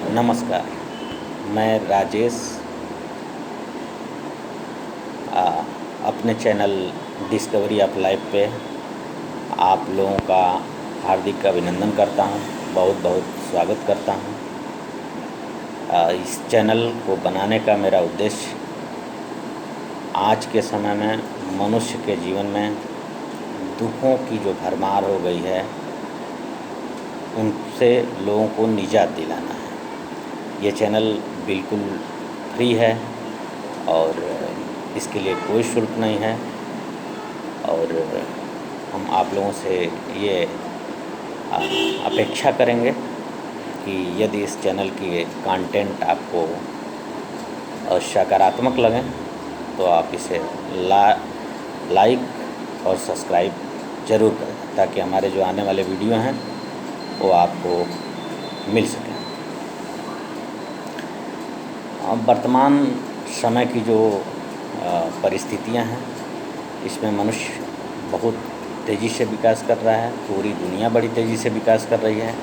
नमस्कार। मैं राजेश आ, अपने चैनल डिस्कवरी ऑफ लाइफ पे आप लोगों का हार्दिक अभिनंदन करता हूँ, बहुत बहुत स्वागत करता हूँ। इस चैनल को बनाने का मेरा उद्देश्य आज के समय में मनुष्य के जीवन में दुखों की जो भरमार हो गई है उनसे लोगों को निजात दिलाना है। ये चैनल बिल्कुल फ्री है और इसके लिए कोई शुल्क नहीं है और हम आप लोगों से ये अपेक्षा करेंगे कि यदि इस चैनल की कंटेंट आपको सकारात्मक लगें तो आप इसे लाइक और सब्सक्राइब ज़रूर करें ताकि हमारे जो आने वाले वीडियो हैं वो आपको मिल सकें। अब वर्तमान समय की जो परिस्थितियां हैं इसमें मनुष्य बहुत तेज़ी से विकास कर रहा है, पूरी दुनिया बड़ी तेज़ी से विकास कर रही है,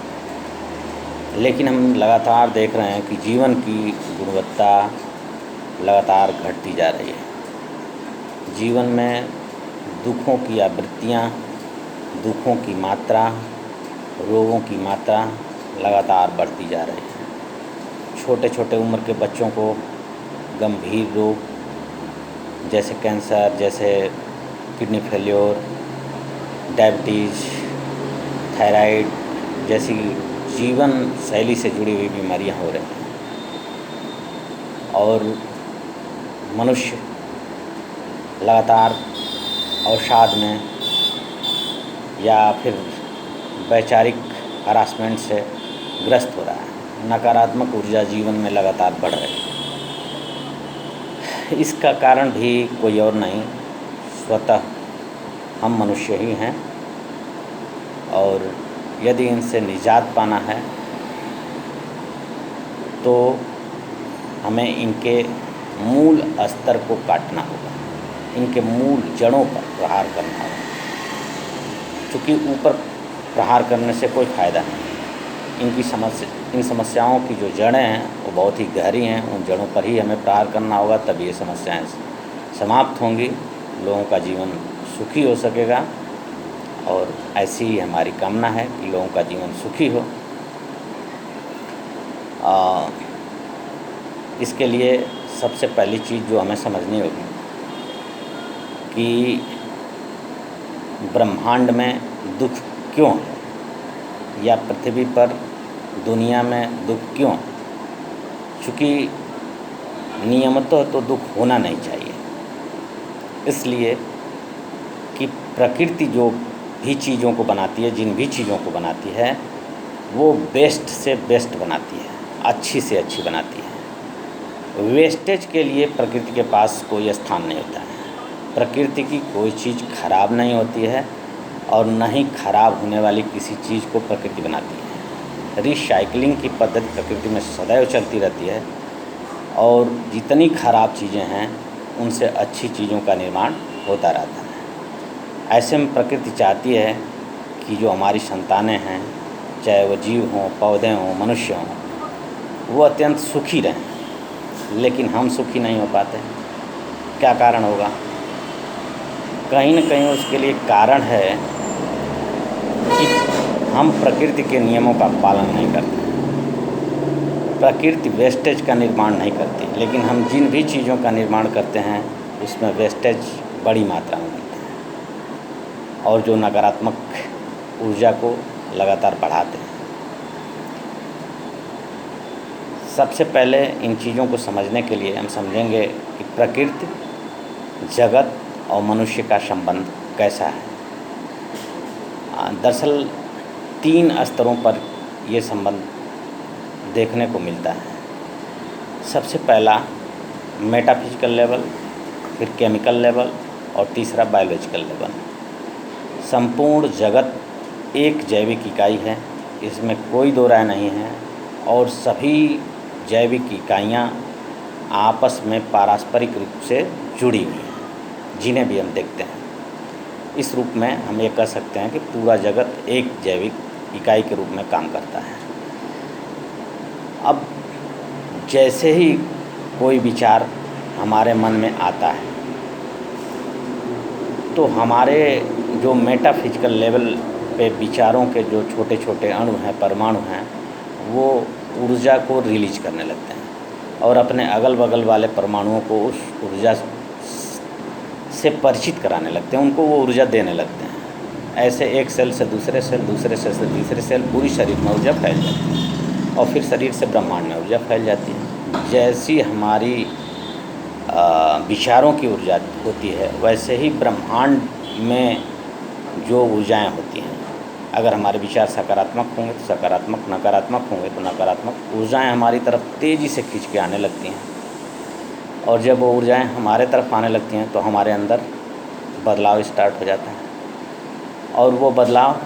लेकिन हम लगातार देख रहे हैं कि जीवन की गुणवत्ता लगातार घटती जा रही है। जीवन में दुखों की आवृत्तियाँ, दुखों की मात्रा, रोगों की मात्रा लगातार बढ़ती जा रही है। छोटे छोटे उम्र के बच्चों को गंभीर रोग जैसे कैंसर, जैसे किडनी फेल्योर, डायबिटीज़, थायराइड जैसी जीवन शैली से जुड़ी हुई बीमारियां हो रही हैं और मनुष्य लगातार अवसाद में या फिर वैचारिक हरासमेंट से ग्रस्त हो रहा है। नकारात्मक ऊर्जा जीवन में लगातार बढ़ रही है। इसका कारण भी कोई और नहीं, स्वतः हम मनुष्य ही हैं और यदि इनसे निजात पाना है तो हमें इनके मूल स्तर को काटना होगा, इनके मूल जड़ों पर प्रहार करना होगा। चूँकि ऊपर प्रहार करने से कोई फ़ायदा नहीं, इन समस्याओं की जो जड़ें हैं वो बहुत ही गहरी हैं, उन जड़ों पर ही हमें प्रहार करना होगा, तब ये समस्याएं समाप्त होंगी, लोगों का जीवन सुखी हो सकेगा और ऐसी ही हमारी कामना है कि लोगों का जीवन सुखी हो। इसके लिए सबसे पहली चीज़ जो हमें समझनी होगी कि ब्रह्मांड में दुख क्यों है या पृथ्वी पर दुनिया में दुख क्यों। चूँकि नियमतः तो दुख होना नहीं चाहिए, इसलिए कि प्रकृति जो भी चीज़ों को बनाती है, जिन भी चीज़ों को बनाती है वो बेस्ट से बेस्ट बनाती है, अच्छी से अच्छी बनाती है। वेस्टेज के लिए प्रकृति के पास कोई स्थान नहीं होता है। प्रकृति की कोई चीज़ खराब नहीं होती है और न ही खराब होने वाली किसी चीज़ को प्रकृति बनाती है। रिसाइकलिंग की पद्धति प्रकृति में सदैव चलती रहती है और जितनी खराब चीज़ें हैं उनसे अच्छी चीज़ों का निर्माण होता रहता है। ऐसे में प्रकृति चाहती है कि जो हमारी संतानें हैं, चाहे वो जीव हों, पौधे हों, मनुष्य हों, वो अत्यंत सुखी रहें, लेकिन हम सुखी नहीं हो पाते। क्या कारण होगा? कहीं न कहीं उसके लिए कारण है कि हम प्रकृति के नियमों का पालन नहीं करते। प्रकृति वेस्टेज का निर्माण नहीं करती, लेकिन हम जिन भी चीज़ों का निर्माण करते हैं उसमें वेस्टेज बड़ी मात्रा में मिलता है और जो नकारात्मक ऊर्जा को लगातार बढ़ाते हैं। सबसे पहले इन चीज़ों को समझने के लिए हम समझेंगे कि प्रकृति, जगत और मनुष्य का संबंध कैसा है। दरअसल 3 स्तरों पर ये संबंध देखने को मिलता है। सबसे पहला मेटाफिजिकल लेवल, फिर केमिकल लेवल और तीसरा बायोलॉजिकल लेवल। संपूर्ण जगत एक जैविक इकाई है, इसमें कोई दो राय नहीं है और सभी जैविक इकाइयाँ आपस में पारस्परिक रूप से जुड़ी हुई हैं, जिन्हें भी हम देखते हैं। इस रूप में हम ये कह सकते हैं कि पूरा जगत एक जैविक इकाई के रूप में काम करता है। अब जैसे ही कोई विचार हमारे मन में आता है तो हमारे जो मेटाफिजिकल लेवल पे विचारों के जो छोटे छोटे अणु हैं, परमाणु हैं, वो ऊर्जा को रिलीज करने लगते हैं और अपने अगल बगल वाले परमाणुओं को उस ऊर्जा से परिचित कराने लगते हैं, उनको वो ऊर्जा देने लगते हैं। ऐसे एक सेल से दूसरे सेल, दूसरे सेल से तीसरे सेल, पूरी शरीर में ऊर्जा फैल जाती है और फिर शरीर से ब्रह्मांड में ऊर्जा फैल जाती है। जैसी हमारी विचारों की ऊर्जा होती है वैसे ही ब्रह्मांड में जो ऊर्जाएं होती हैं, अगर हमारे विचार सकारात्मक होंगे तो सकारात्मक, नकारात्मक होंगे तो नकारात्मक ऊर्जाएं हमारी तरफ तेज़ी से खींच के आने लगती हैं। और जब वो ऊर्जाएं हमारे तरफ आने लगती हैं तो हमारे अंदर बदलाव स्टार्ट हो जाता है और वो बदलाव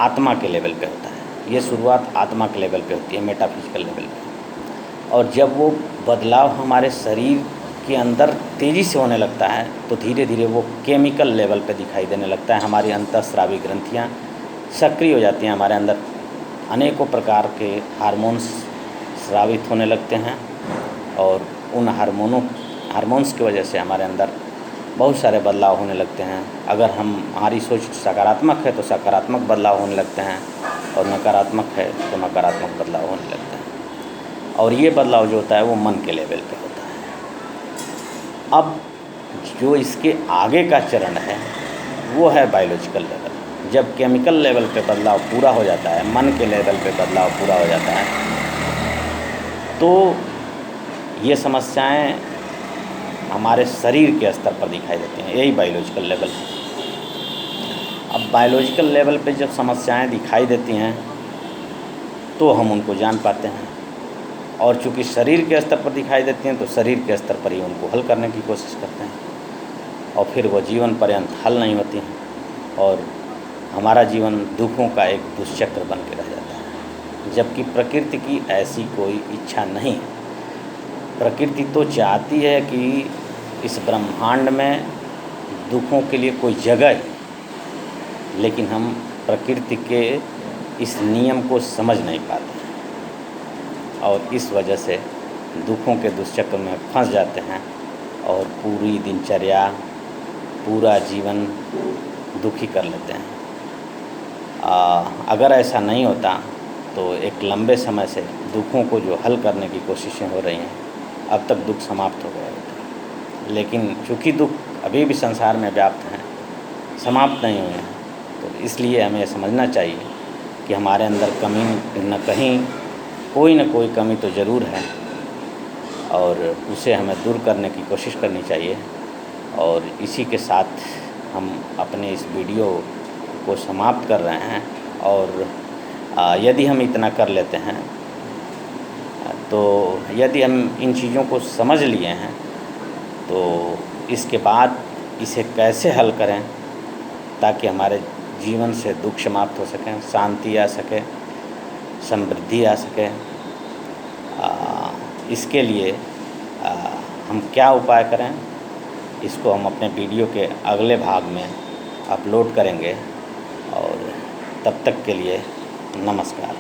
आत्मा के लेवल पे होता है। ये शुरुआत आत्मा के लेवल पे होती है, मेटाफिजिकल लेवल पे। और जब वो बदलाव हमारे शरीर के अंदर तेज़ी से होने लगता है तो धीरे धीरे वो केमिकल लेवल पे दिखाई देने लगता है। हमारी अंतःस्रावी ग्रंथियाँ सक्रिय हो जाती हैं, हमारे अंदर अनेकों प्रकार के हार्मोन्स स्रावित होने लगते हैं और उन हार्मोन्स की वजह से हमारे अंदर बहुत सारे बदलाव होने लगते हैं। अगर हमारी सोच सकारात्मक है तो सकारात्मक बदलाव होने लगते हैं और नकारात्मक है तो नकारात्मक बदलाव होने लगते हैं। और ये बदलाव जो होता है वो मन के लेवल पे होता है। अब जो इसके आगे का चरण है वो है बायोलॉजिकल लेवल। जब केमिकल लेवल पे बदलाव पूरा हो जाता है, मन के लेवल पे बदलाव पूरा हो जाता है, तो ये समस्याएं हमारे शरीर के स्तर पर दिखाई देती हैं। यही बायोलॉजिकल लेवल है। अब बायोलॉजिकल लेवल पे जब समस्याएं दिखाई देती हैं तो हम उनको जान पाते हैं और चूँकि शरीर के स्तर पर दिखाई देती हैं तो शरीर के स्तर पर ही उनको हल करने की कोशिश करते हैं और फिर वो जीवन पर्यंत हल नहीं होती हैं और हमारा जीवन दुखों का एक दुष्चक्र बन के रह जाता है। जबकि प्रकृति की ऐसी कोई इच्छा नहीं। प्रकृति तो चाहती है कि इस ब्रह्मांड में दुखों के लिए कोई जगह है, लेकिन हम प्रकृति के इस नियम को समझ नहीं पाते हैं और इस वजह से दुखों के दुष्चक्र में फंस जाते हैं और पूरी दिनचर्या, पूरा जीवन दुखी कर लेते हैं। अगर ऐसा नहीं होता तो एक लंबे समय से दुखों को जो हल करने की कोशिशें हो रही हैं, अब तक दुख समाप्त हो गए होते। लेकिन चूँकि दुख अभी भी संसार में व्याप्त हैं, समाप्त नहीं हुए हैं, तो इसलिए हमें यह समझना चाहिए कि हमारे अंदर कमी न कहीं कोई न कोई कमी तो ज़रूर है और उसे हमें दूर करने की कोशिश करनी चाहिए। और इसी के साथ हम अपने इस वीडियो को समाप्त कर रहे हैं। और यदि हम इतना कर लेते हैं तो यदि हम इन चीज़ों को समझ लिए हैं तो इसके बाद इसे कैसे हल करें ताकि हमारे जीवन से दुख समाप्त हो सकें, शांति आ सके, समृद्धि आ सके, इसके लिए हम क्या उपाय करें, इसको हम अपने वीडियो के अगले भाग में अपलोड करेंगे। और तब तक के लिए नमस्कार।